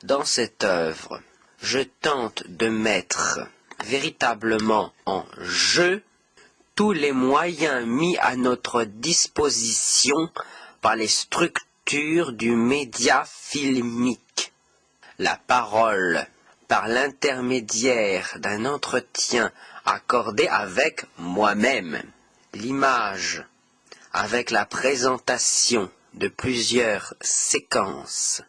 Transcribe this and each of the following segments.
Dans cette œuvre, je tente de mettre véritablement en jeu tous les moyens mis à notre disposition par les structures du média filmique. La parole, par l'intermédiaire d'un entretien accordé avec moi-même. L'image, avec la présentation de plusieurs séquences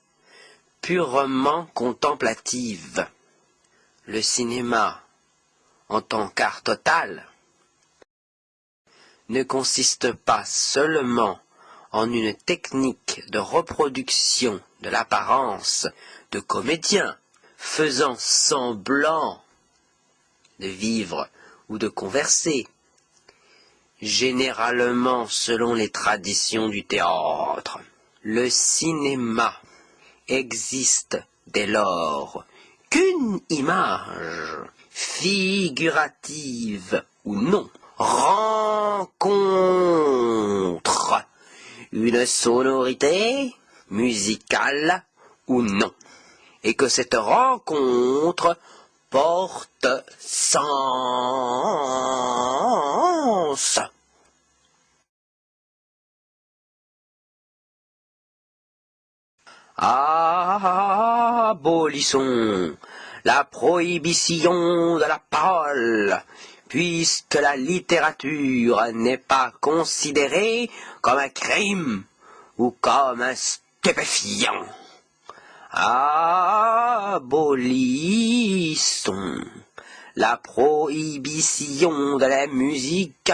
purement contemplatives. Le cinéma, en tant qu'art total, ne consiste pas seulement en une technique de reproduction de l'apparence de comédiens faisant semblant de vivre ou de converser, généralement selon les traditions du théâtre. Le cinéma existe dès lors qu'une image, figurative ou non, rencontre une sonorité musicale ou non, et que cette rencontre porte sens. Abolissons la prohibition de la parole, puisque la littérature n'est pas considérée comme un crime ou comme un stupéfiant. Abolissons la prohibition de la musique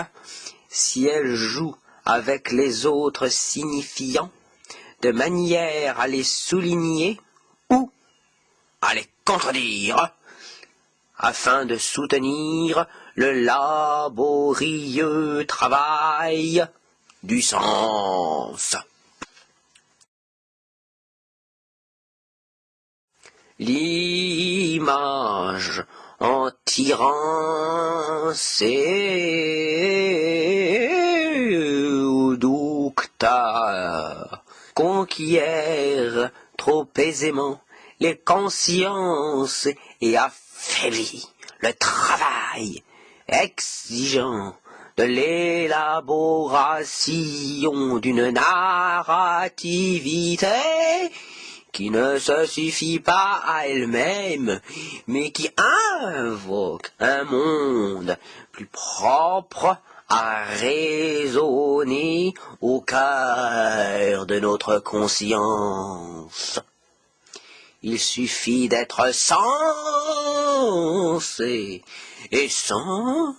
si elle joue avec les autres signifiants, de manière à les souligner ou à les contredire, afin de soutenir le laborieux travail du sens. L'image, en tirant ses doucteurs, conquiert trop aisément les consciences et affaiblit le travail exigeant de l'élaboration d'une narrativité qui ne se suffit pas à elle-même, mais qui invoque un monde plus propre à résonner au cœur de notre conscience. Il suffit d'être sensé et sensible.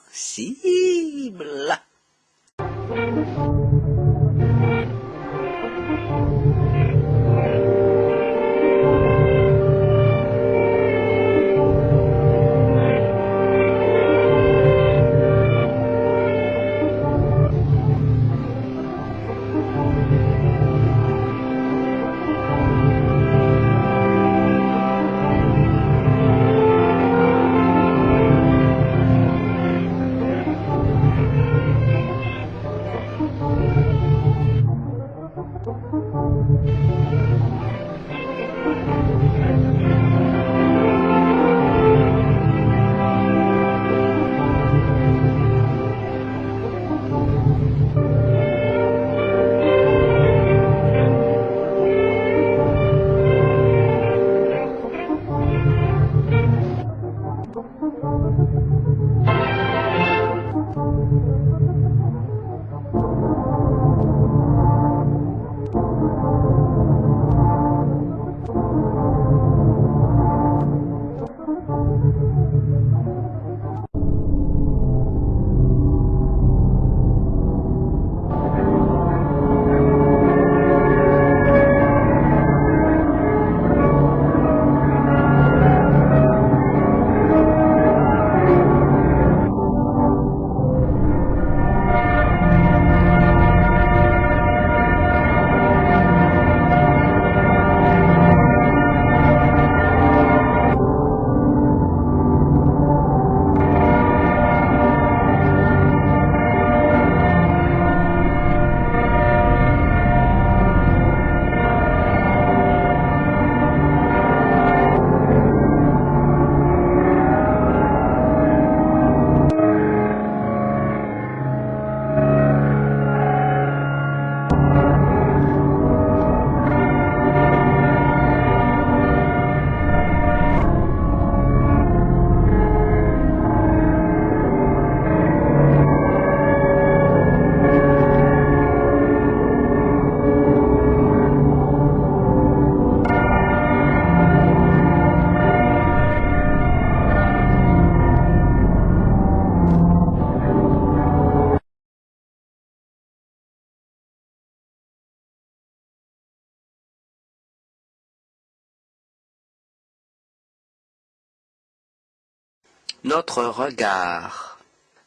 Notre regard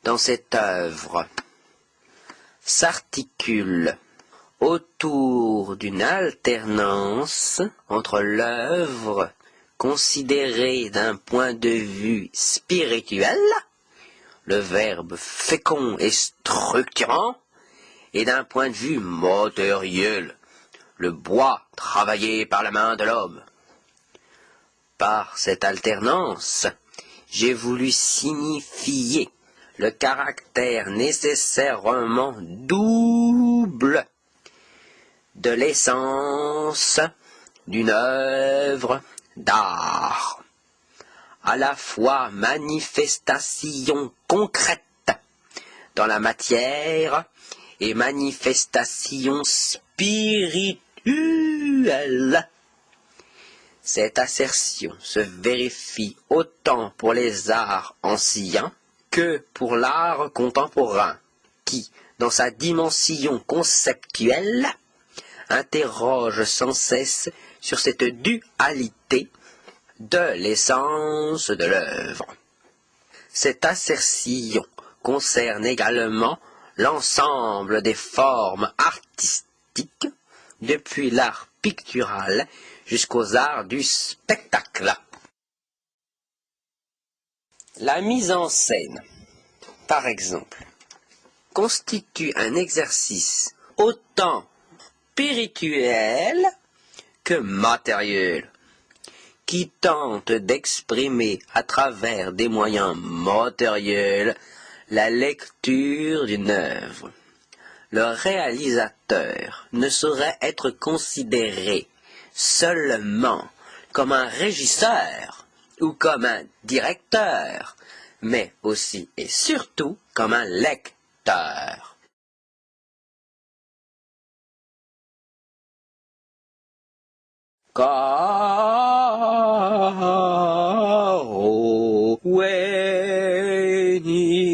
dans cette œuvre s'articule autour d'une alternance entre l'œuvre considérée d'un point de vue spirituel, le verbe fécond et structurant, et d'un point de vue matériel, le bois travaillé par la main de l'homme. Par cette alternance, j'ai voulu signifier le caractère nécessairement double de l'essence d'une œuvre d'art, à la fois manifestation concrète dans la matière et manifestation spirituelle. Cette assertion se vérifie autant pour les arts anciens que pour l'art contemporain, qui, dans sa dimension conceptuelle, interroge sans cesse sur cette dualité de l'essence de l'œuvre. Cette assertion concerne également l'ensemble des formes artistiques, depuis l'art pictural jusqu'aux arts du spectacle. La mise en scène, par exemple, constitue un exercice autant spirituel que matériel, qui tente d'exprimer à travers des moyens matériels la lecture d'une œuvre. Le réalisateur ne saurait être considéré seulement comme un régisseur ou comme un directeur, mais aussi et surtout comme un lecteur. Caro Wenier.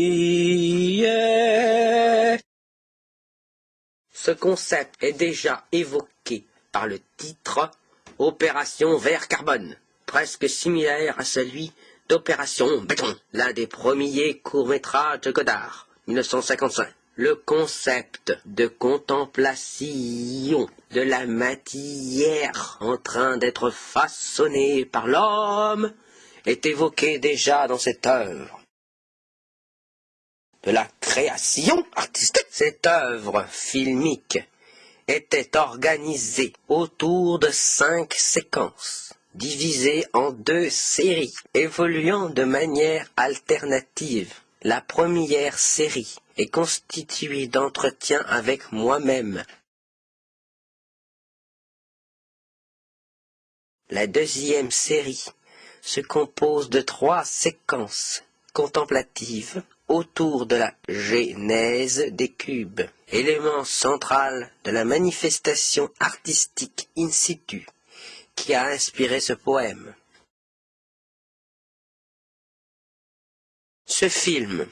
Ce concept est déjà évoqué par le titre Opération vert carbone, presque similaire à celui d'Opération béton, l'un des premiers courts-métrages de Godard, 1955. Le concept de contemplation de la matière en train d'être façonnée par l'homme est évoqué déjà dans cette œuvre. De la création artistique, cette œuvre filmique était organisée autour de 5 séquences, divisées en 2 séries, évoluant de manière alternative. La première série est constituée d'entretiens avec moi-même. La deuxième série se compose de 3 séquences contemplatives autour de la genèse des cubes, élément central de la manifestation artistique in situ qui a inspiré ce poème. Ce film,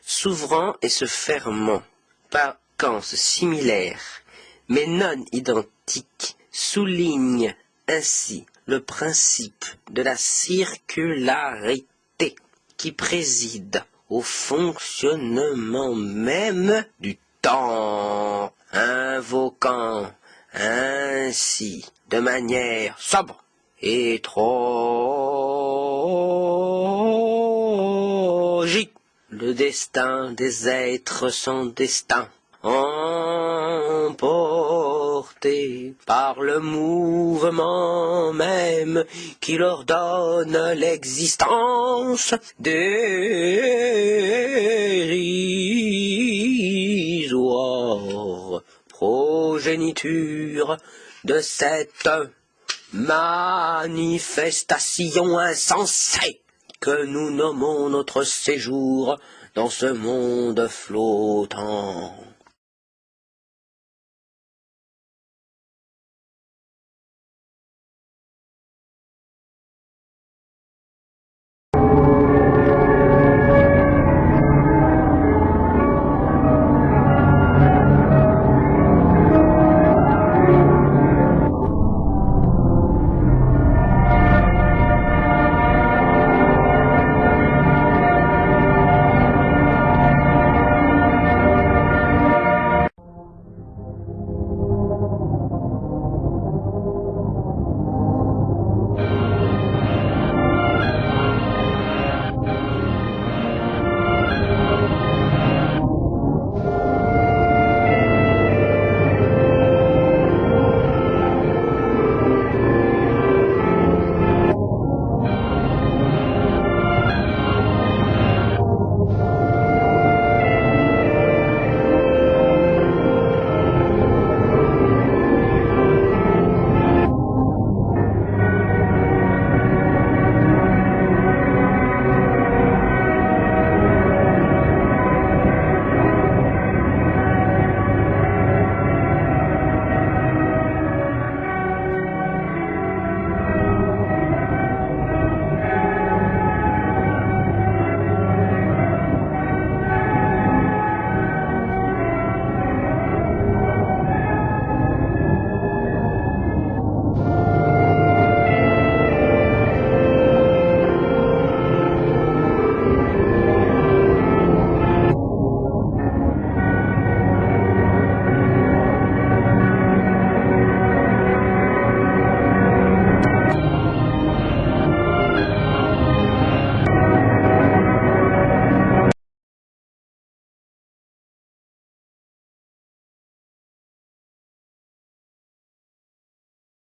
s'ouvrant et se fermant par séquences similaires mais non identiques, souligne ainsi le principe de la circularité qui préside au fonctionnement même du temps, invoquant ainsi de manière sobre et tragique le destin des êtres sans destin, emporté par le mouvement même qui leur donne l'existence dérisoire, progéniture de cette manifestation insensée que nous nommons notre séjour dans ce monde flottant.